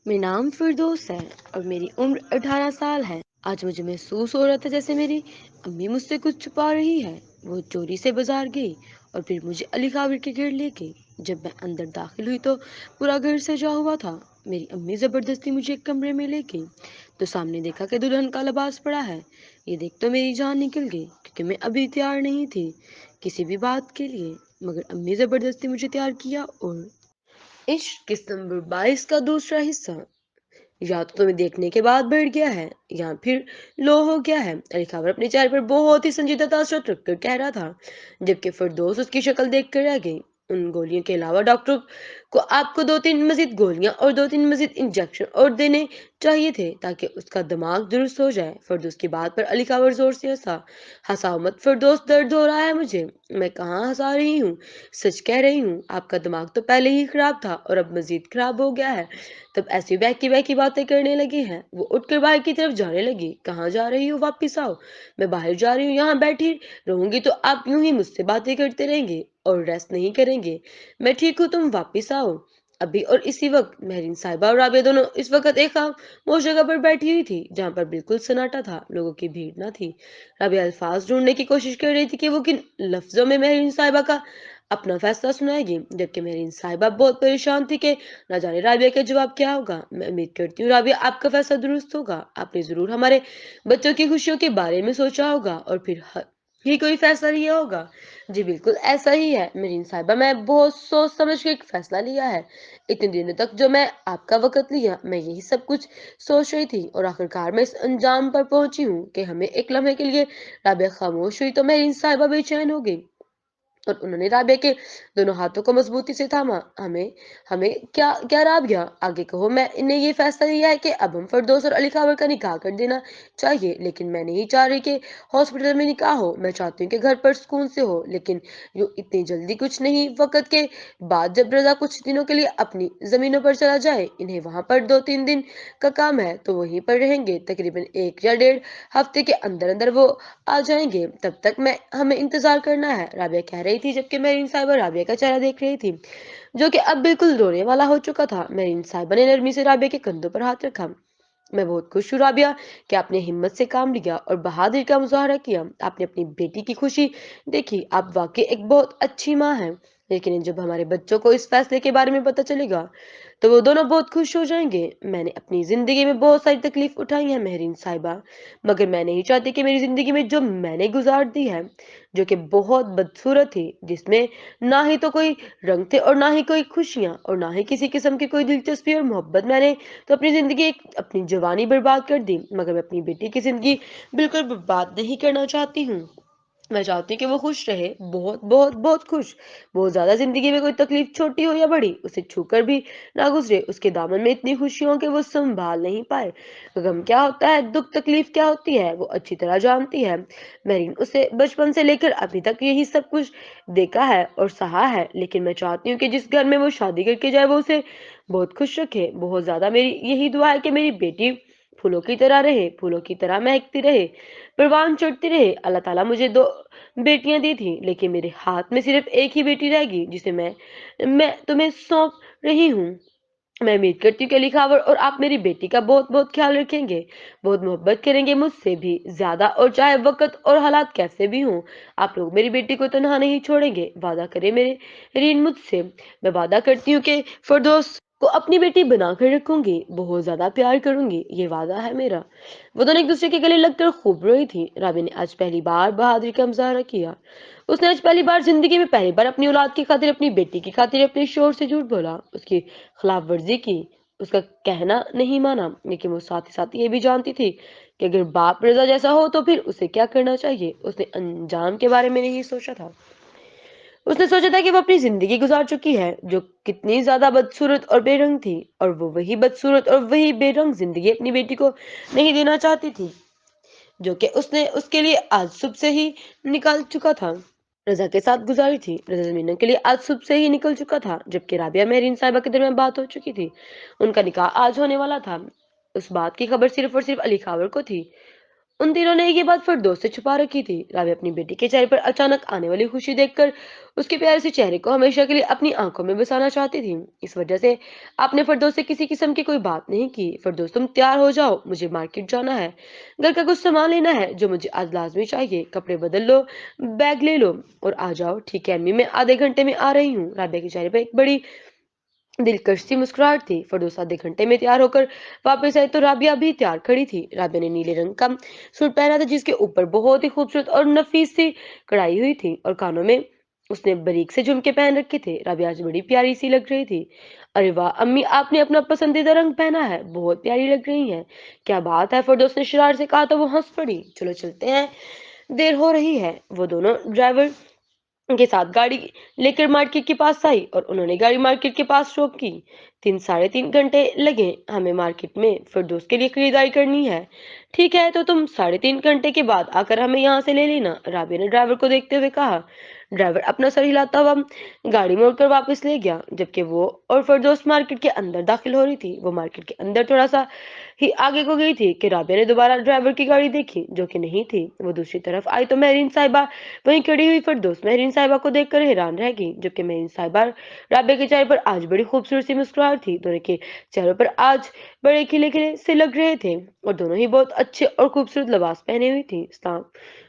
میرا نام فردوس ہے اور میری عمر 18 سال ہے۔ آج مجھے محسوس ہو رہا تھا جیسے میری امی مجھ سے کچھ چھپا رہی ہے۔ وہ چوری سے بازار گئی اور پھر مجھے علی خابر کے گھر لے گئی۔ جب میں اندر داخل ہوئی تو پورا گھر سجا ہوا تھا۔ میری امی زبردستی مجھے ایک کمرے میں لے گئی تو سامنے دیکھا کہ دلہن کا لباس پڑا ہے۔ یہ دیکھ تو میری جان نکل گئی کیونکہ میں ابھی تیار نہیں تھی کسی بھی بات کے لیے، مگر امی زبردستی مجھے تیار کیا۔ اور عشق قسط نمبر 22 کا دوسرا حصہ۔ یا تو تمہیں دیکھنے کے بعد بڑھ گیا ہے یا پھر لو ہو گیا ہے، علی خاور اپنے چہرے پر بہت ہی سنجیدہ تاثرات رکھ کر کہہ رہا تھا، جبکہ فردوس اس کی شکل دیکھ کر رہ گئی۔ ان گولیوں کے علاوہ ڈاکٹر کو آپ کو 2-3 مزید گولیاں اور 2-3 مزید انجیکشن اور دینے چاہیے تھے تاکہ اس کا دماغ درست ہو جائے۔ فردوس کی بات پر علی خاور زور سے ہنسا۔ ہنساؤ مت فردوس، درد ہو رہا ہے مجھے۔ میں کہاں ہنسا رہی ہوں، سچ کہہ رہی ہوں۔ آپ کا دماغ تو پہلے ہی خراب تھا اور اب مزید خراب ہو گیا ہے۔ تب ایسی بہکی بہکی باتیں کرنے لگی ہیں۔ وہ اٹھ کر باہر کی طرف جانے لگی۔ کہاں جا رہی ہو؟ واپس آؤ۔ میں باہر جا رہی ہوں، یہاں بیٹھی رہوں گی تو آپ یوں ہی مجھ سے باتیں کرتے رہیں گے اور ریسٹ نہیں کریں گے۔ میں ٹھیک ہوں، تم واپس آؤ ابھی۔ اور اسی وقت مہرین صاحبہ اور رابعہ دونوں اس وقت ایک خاموش جگہ پر بیٹھی ہوئی تھی جہاں پر بالکل سناٹا تھا، لوگوں کی بھیڑ نہ تھی۔ رابعہ الفاظ ڈھونڈنے کی کوشش کر رہی تھی کہ وہ کن لفظوں میں مہرین صاحبہ کا اپنا فیصلہ سنائے گی، جبکہ مہرین صاحبہ بہت پریشان تھی کہ نہ جانے رابعہ کا جواب کیا ہوگا۔ میں امید کرتی ہوں رابعہ آپ کا فیصلہ درست ہوگا۔ آپ نے ضرور ہمارے بچوں کی خوشیوں کے بارے میں سوچا ہوگا اور پھر ہی کوئی فیصلہ لیا ہوگا۔ جی بالکل ایسا ہی ہے مرین صاحبہ، میں بہت سوچ سمجھ کے ایک فیصلہ لیا ہے۔ اتنے دنوں تک جو میں آپ کا وقت لیا، میں یہی سب کچھ سوچ رہی تھی اور آخرکار میں اس انجام پر پہنچی ہوں کہ ہمیں ایک لمحے کے لیے رابعہ خاموش ہوئی تو مرین صاحبہ بے چین ہو گئی اور انہوں نے رابعہ کے دونوں ہاتھوں کو مضبوطی سے تھاما۔ ہمیں ہمیں کیا کیا رابعہ آگے کہو۔ میں نے یہ فیصلہ لیا ہے کہ اب ہم فردوس اور علی خاور کا نکاح کر دینا چاہیے، لیکن میں نہیں چاہ رہی کہ ہاسپٹل میں نکاح ہو۔ میں چاہتی ہوں کہ گھر پر سکون سے ہو، لیکن یوں اتنی جلدی کچھ نہیں۔ وقت کے بعد جب رضا کچھ دنوں کے لیے اپنی زمینوں پر چلا جائے، انہیں وہاں پر 2-3 دن کا کام ہے تو وہیں پر رہیں گے۔ تقریباً 1 یا 1.5 ہفتے کے اندر اندر وہ آ جائیں گے، تب تک ہمیں انتظار کرنا ہے، رابعہ کہہ رہی تھی، جبکہ مرین صاحبہ رابعہ کا چہرہ دیکھ رہی تھی جو کہ اب بالکل رونے والا ہو چکا تھا۔ مرین صاحبہ نے نرمی سے رابعہ کے کندھوں پر ہاتھ رکھا۔ میں بہت خوش ہوں رابعہ کہ آپ نے ہمت سے کام لیا اور بہادری کا مظاہرہ کیا۔ آپ نے اپنی بیٹی کی خوشی دیکھی، آپ واقعی ایک بہت اچھی ماں ہیں، لیکن جب ہمارے بچوں کو اس فیصلے کے بارے میں پتہ چلے گا تو وہ دونوں بہت خوش ہو جائیں گے۔ میں نے اپنی زندگی میں بہت ساری تکلیف اٹھائی ہیں مہرین صاحبہ، مگر میں نہیں چاہتی کہ میری زندگی میں جو میں نے گزار دی ہے، جو کہ بہت بدصورت تھی، جس میں نہ ہی تو کوئی رنگ تھے اور نہ ہی کوئی خوشیاں اور نہ ہی کسی قسم کی کوئی دلچسپی اور محبت، میں نے تو اپنی زندگی اپنی جوانی برباد کر دی، مگر میں اپنی بیٹی کی زندگی بالکل برباد نہیں کرنا چاہتی ہوں۔ میں چاہتی ہوں کہ وہ خوش رہے، بہت بہت بہت خوش، بہت زیادہ۔ زندگی میں کوئی تکلیف چھوٹی ہو یا بڑی اسے چھو کر بھی نہ گزرے۔ اس کے دامن میں اتنی خوشیوں کہ وہ سنبھال نہیں پائے۔ غم کیا ہوتا ہے، دکھ تکلیف کیا ہوتی ہے، وہ اچھی طرح جانتی ہے۔ مرین اسے بچپن سے لے کر ابھی تک یہی سب کچھ دیکھا ہے اور سہا ہے، لیکن میں چاہتی ہوں کہ جس گھر میں وہ شادی کر کے جائے وہ اسے بہت خوش رکھے، بہت زیادہ۔ میری یہی دعا ہے کہ میری بیٹی پھولوں کی طرح رہے، پھولوں کی طرح مہکتی رہے، پروان چڑھتی رہے۔ اللہ تعالیٰ مجھے 2 بیٹیاں دی تھی، لیکن میرے ہاتھ میں صرف ایک ہی بیٹی رہے گی جسے میں تمہیں سونپ رہی ہوں۔ میں امید کرتی ہوں کہ علی خاور اور آپ میری بیٹی کا بہت بہت خیال رکھیں گے، بہت محبت کریں گے مجھ سے بھی زیادہ، اور چاہے وقت اور حالات کیسے بھی ہوں آپ لوگ میری بیٹی کو تنہا نہیں چھوڑیں گے۔ وعدہ کریں میرے رین مجھ سے۔ میں وعدہ کرتی ہوں کہ فردوس کو اپنی بیٹی بنا کر رکھوں گی، بہت زیادہ پیار کروں گی، یہ وعدہ ہے میرا۔ وہ دونوں ایک دوسرے کے گلے لگ کر خوب روئی تھی۔ رابعہ نے آج پہلی بار بہادری کا مظاہرہ کیا۔ اس نے آج پہلی بار زندگی میں پہلی بار اپنی اولاد کی خاطر، اپنی بیٹی کی خاطر اپنے شوہر سے جھوٹ بولا، اس کی خلاف ورزی کی، اس کا کہنا نہیں مانا، لیکن وہ ساتھ ہی ساتھ یہ بھی جانتی تھی کہ اگر باپ رضا جیسا ہو تو پھر اسے کیا کرنا چاہیے۔ اس نے انجام کے بارے میں نہیں سوچا تھا، اس نے سوچا تھا کہ وہ اپنی زندگی گزار چکی ہے جو کتنی زیادہ بدصورت اور بے رنگ تھی، اور وہ وہی بدصورت اور وہی بے رنگ زندگی اپنی بیٹی کو نہیں دینا چاہتی تھی جو کہ اس نے اس کے لیے آج صبح سے ہی نکال چکا تھا، رضا کے ساتھ گزاری تھی۔ رضا زمینوں کے لیے آج صبح سے ہی نکل چکا تھا، جبکہ رابعہ مہرین صاحبہ کے درمیان بات ہو چکی تھی، ان کا نکاح آج ہونے والا تھا۔ اس بات کی خبر صرف اور صرف علی خاور کو تھی۔ उन तीनों ने ये बात फिरदौस से छुपा रखी थी। राबिया अपनी बेटी के चेहरे पर अचानक आने वाली खुशी देखकर उसके प्यारे से चेहरे को हमेशा के लिए अपनी आंखों में बसाना चाहती थी। इस वजह से आपने फिरदौस से किसी किस्म की कोई बात नहीं की। फिरदौस, तुम तैयार हो जाओ, मुझे मार्केट जाना है, घर का कुछ सामान लेना है जो मुझे आज लाजमी चाहिए। कपड़े बदल लो, बैग ले लो और आ जाओ। ठीक है अम्मी, मैं आधे घंटे में आ रही हूँ। राबिया के चेहरे पर एक बड़ी दिलकश सी मुस्कुराहट थी। फिरदौस आधे घंटे में तैयार होकर वापस आई तो राबिया भी तैयार खड़ी थी। राबिया ने नीले रंग का सूट पहना था जिसके ऊपर बहुत ही खूबसूरत और नफीस सी कढ़ाई हुई थी और कानों में उसने बारीक से झुमके पहन रखे थे। राबिया आज बड़ी प्यारी सी लग रही थी। अरे वाह अम्मी, आपने अपना पसंदीदा रंग पहना है, बहुत प्यारी लग रही है। क्या बात है, फिरदौस ने शरारत से कहा तो वो हंस पड़ी। चलो चलते हैं, देर हो रही है। वो दोनों ड्राइवर के साथ गाड़ी लेकर मार्केट के पास आई और उन्होंने गाड़ी मार्केट के पास रोक की। 3 साढ़े 3 घंटे लगे हमें मार्केट में फिरदौस के लिए खरीदारी करनी है। ठीक है तो तुम 3.5 घंटे के बाद आकर हमें यहाँ से ले लेना, राबिया ने ड्राइवर को देखते हुए कहा। ड्राइवर अपना सर हिलाता हुआ गाड़ी मोड़कर वापस ले गया जबकि वो और फिरदौस मार्केट के अंदर दाखिल हो रही थी। वो मार्केट के अंदर थोड़ा सा ही आगे को गई थी कि राबिया ने दोबारा ड्राइवर की गाड़ी देखी जो कि नहीं थी। वो दूसरी तरफ आई तो मेहरीन साहिबा वहीं खड़ी हुई फिरदौस मेहरीन साहिबा को देखकर हैरान रह गई जबकि मेहरीन साहिबा राबिया के चेहरे पर आज बड़ी खूबसूरत सी मुस्कुराहट थी। दोनों के चेहरों पर आज बड़े खिले खिले से लग रहे थे और दोनों ही बहुत अच्छे और खूबसूरत लिबास पहने हुई थी। इस्लाम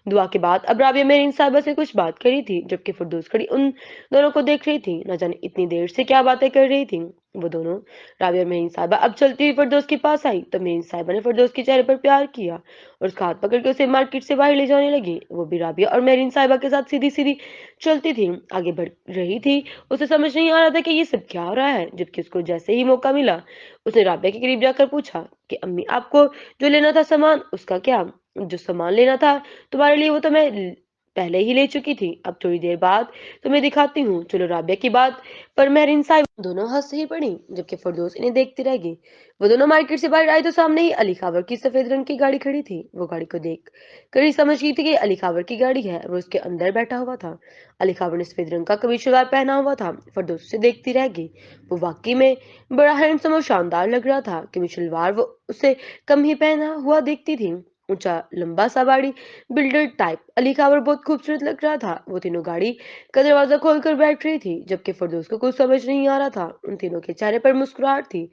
दुआ के बाद अब राबिया मेहरीन साहिबा से कुछ बात करी थी जबकि फिरदौस खड़ी उन दोनों को देख रही थी। न जाने इतनी देर से क्या बातें कर रही थी वो दोनों। राबिया और मेहरीन साहिबा अब चलती हुई फिरदौस के पास आई तो मेहरीन साहिबा ने फिरदौस के चेहरे पर प्यार किया और उसका हाथ पकड़ के उसे मार्केट से बाहर ले जाने लगी। वो भी राबिया और मेहरीन साहिबा के साथ सीधी सीधी चलती थी, आगे बढ़ रही थी। उसे समझ नहीं आ रहा था कि ये सब क्या हो रहा है। जबकि उसको जैसे ही मौका मिला उसने राबिया के करीब जाकर पूछा कि अम्मी, आपको जो लेना था सामान, उसका क्या? जो सामान लेना था तुम्हारे लिए वो तो मैं पहले ही ले चुकी थी, अब थोड़ी देर बाद तुम्हें दिखाती हूँ। चलो। राबिया की बात पर मेहरीन साहिब दोनों हंस ही पड़ी जबकि फिरदौस इन्हें देखती रह गई। वो दोनों मार्केट से बाहर आए तो सामने ही अली खाबर की सफेद रंग की गाड़ी खड़ी थी। वो गाड़ी को देख कर ही समझ गई थी कि अली खाबर की गाड़ी है। वो उसके अंदर बैठा हुआ था। अली खाबर ने सफेद रंग का कमीज सलवार पहना हुआ था। फिरदौस उसे देखती रह गई। वो वाकई में बड़ा हैंडसम और शानदार लग रहा था। कमीज सलवार वो उसे कम ही पहना हुआ देखती थी। ऊंचा लंबा सा बॉडी बिल्डर टाइप अली खाबर बहुत खूबसूरत लग रहा था। वो तीनों गाड़ी का दरवाजा खोलकर बैठ रही थी जबकि फिरदौस को कुछ समझ नहीं आ रहा था। उन तीनों के चेहरे पर मुस्कुराहट थी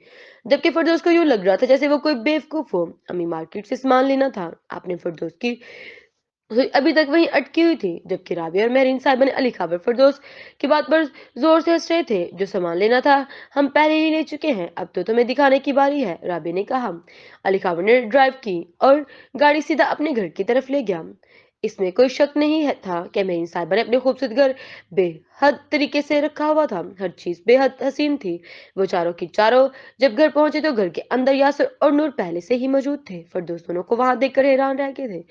जबकि फिरदौस को यूं लग रहा था जैसे वो कोई बेवकूफ हो। अम्मी, मार्केट से सामान लेना था, आपने फिरदौस की अभी तक वहीं अटकी हुई थी जबकि राबिया और मेहरीन साहिबा ने अली खाबर फिरदौस की बात पर जोर से हंस रहे थे। जो सामान लेना था हम पहले ही ले चुके हैं, अब तो तुम्हें दिखाने की बारी है, राबिया ने कहा। अली खाबर ने ड्राइव की और गाड़ी सीधा अपने घर की तरफ ले गया। इसमें कोई शक नहीं है था कि मेहरीन साहिबा ने अपने खूबसूरत घर बेहद तरीके से रखा हुआ था। हर चीज बेहद हसीन थी। वो चारों की चारों जब घर पहुंचे तो घर के अंदर यासर और नूर पहले से ही मौजूद थे। फिरदौस दोनों को वहां देखकर हैरान रह गए थे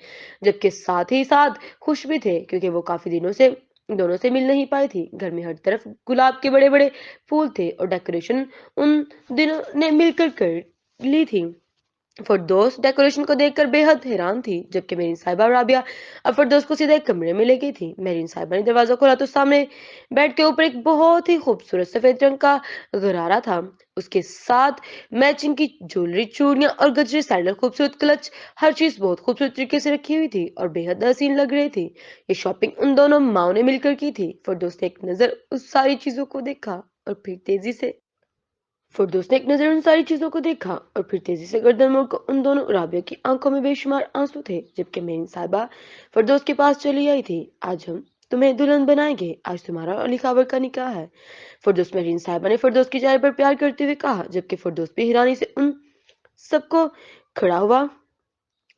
जबकि साथ ही साथ खुश भी थे क्योंकि वो काफी दिनों से दोनों से मिल नहीं पाई थी। घर में हर तरफ गुलाब के बड़े बड़े फूल थे और डेकोरेशन उन दिनों ने मिलकर कर ली थी। फिरदौस डेकोरेशन को देखकर बेहद हैरान थी जबकि मेरीन साहिबा और राबिया अब फिरदौस को सीधा एक कमरे में ले गई थी। मेरीन साहिबा ने दरवाजा खोला तो सामने बेड के ऊपर एक बहुत ही खूबसूरत सफेद रंग का गरारा था। उसके साथ मैचिंग की ज्वेलरी, चूड़ियां और गजरे, सैंडल, खूबसूरत क्लच, हर चीज बहुत खूबसूरत तरीके से रखी हुई थी और बेहद हसीन लग रही थी। ये शॉपिंग उन दोनों माओ ने मिलकर की थी। फिरदौस ने एक नजर उस सारी चीजों को देखा और फिर तेजी से फिरदौस ने एक नजर उन सारी चीजों को देखा और फिर तेजी से गर्दन मोड़कर उन दोनों राबिया की आंखों में बेशुमार आंसू थे जबकि मेरी साहिबा फिरदौस के पास चली आई थी। आज हम तुम्हें दुल्हन बनाएंगे, आज तुम्हारा और अली खाबर का निकाह है, फिरदौस मेहरीन साहिबा ने फिरदौस के चेहरे पर प्यार करते हुए कहा जबकि फिरदौस भी हैरानी से उन सबको खड़ा हुआ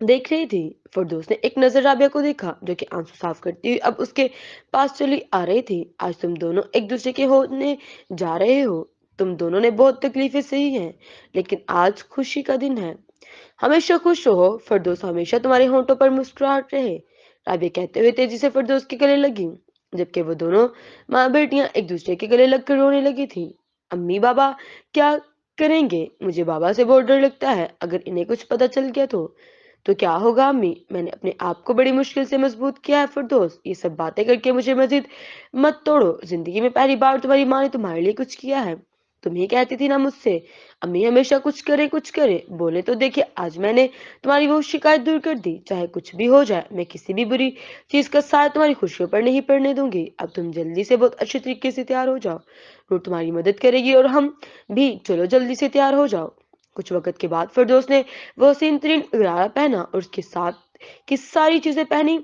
देख रही थी। फिरदौस ने एक नजर राबिया को देखा जो कि आंसू साफ करती हुई अब उसके पास चली आ रही थी। आज तुम दोनों एक दूसरे के होने जा रहे हो। तुम दोनों ने बहुत तकलीफें सही हैं लेकिन आज खुशी का दिन है। हमेशा खुश रहो फिरदौस, हमेशा तुम्हारे होंठों पर मुस्कुराहट रहे, राबिया कहते हुए तेजी से फिरदौस के गले लगी जबकि वो दोनों माँ बेटियां एक दूसरे के गले लगकर रोने लगी थी। अम्मी, बाबा क्या करेंगे? मुझे बाबा से बहुत डर लगता है, अगर इन्हें कुछ पता चल गया तो क्या होगा अम्मी? मैंने अपने आप को बड़ी मुश्किल से मजबूत किया है फिरदौस, ये सब बातें करके मुझे मजीद मत तोड़ो। जिंदगी में पहली बार तुम्हारी माँ ने तुम्हारे लिए कुछ किया है। तुम ही कहती थी ना मुझसे, अम्मी हमेशा कुछ करे, बोले तो देखिए आज मैंने तुम्हारी वो शिकायत दूर कर दी। चाहे कुछ भी हो जाए, मैं किसी भी बुरी चीज का साथ तुम्हारी खुशियों पर नहीं पड़ने दूंगी। अब तुम जल्दी से बहुत अच्छे तरीके से तैयार हो जाओ, वो तुम्हारी मदद करेगी और हम भी, चलो जल्दी से तैयार हो जाओ। कुछ वक्त के बाद फिरदौस ने वो हसीन तरीन गरारा पहना और उसके साथ की सारी चीजें पहनी।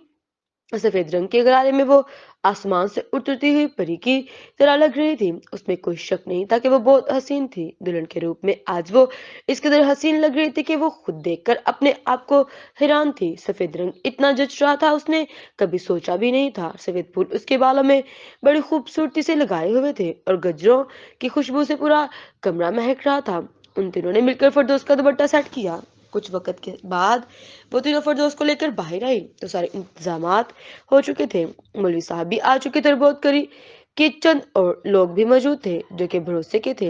सफेद रंग के गरारे में वो आसमान से उतरती हुई परी की तरह लग रही थी। उसमें कोई शक नहीं था कि वो बहुत हसीन थी। दुल्हन के रूप में आज वो इस कदर हसीन लग रही थी कि वो खुद देखकर अपने आप को हैरान थी। सफेद रंग इतना जच रहा था, उसने कभी सोचा भी नहीं था। सफेद फूल उसके बालों में बड़ी खूबसूरती से लगाए हुए थे और गजरों की खुशबू से पूरा कमरा महक रहा था। उन तीनों ने मिलकर फिरदौस का दुपट्टा सेट किया। कुछ वक्त के बाद वो तीनों फिरदौस को लेकर बाहर आई तो सारे इंतजामात हो चुके थे। मौलवी साहब भी आ चुके थे और बहुत करीब के चंद और लोग भी मौजूद थे जो कि भरोसे के थे,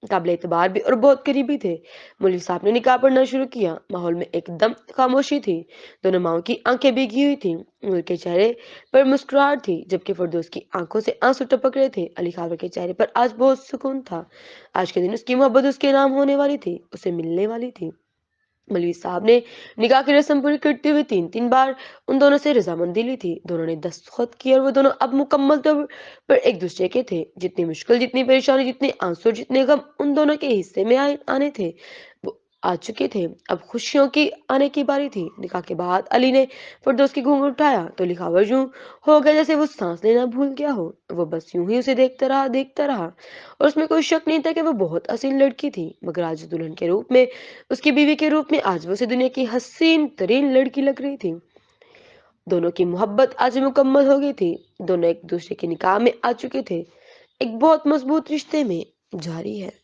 काबिल एतबार भी और बहुत करीबी थे। मौलवी साहब ने निकाह पढ़ना शुरू किया। माहौल में एकदम खामोशी थी। दोनों माओं की आंखें भीगी हुई थी, उनके चेहरे पर मुस्कुराहट थी, जबकि फिरदौस की आंखों से आंसू टपक रहे थे। अली खाबर के चेहरे पर आज बहुत सुकून था। आज के दिन उसकी मोहब्बत उसके नाम होने वाली थी, उसे मिलने वाली थी। मौलवी साहब ने निकाह की रस्म पूरी करते हुए तीन तीन बार उन दोनों से रजामंदी ली थी। दोनों ने दस्तखत किए और वो दोनों अब मुकम्मल तौर पर एक दूसरे के थे। जितनी मुश्किल, जितनी परेशानी, जितने आंसू और जितने गम उन दोनों के हिस्से में आने थे, वो आ चुके थे। अब खुशियों की आने की बारी थी। निकाह के बाद अली ने फिरदौस की घूंघट उठाया तो लिखावर यूं हो गया जैसे वो सांस लेना भूल गया हो। वो बस यूं ही उसे देखता रहा और उसमें कोई शक नहीं था कि वो बहुत हसीन लड़की थी, मगर आज दुल्हन के रूप में, उसकी बीवी के रूप में आज वो उसे दुनिया की हसीन तरीन लड़की लग रही थी। दोनों की मोहब्बत आज मुकम्मल हो गई थी। दोनों एक दूसरे के निकाह में आ चुके थे। एक बहुत मजबूत रिश्ते में जारी है।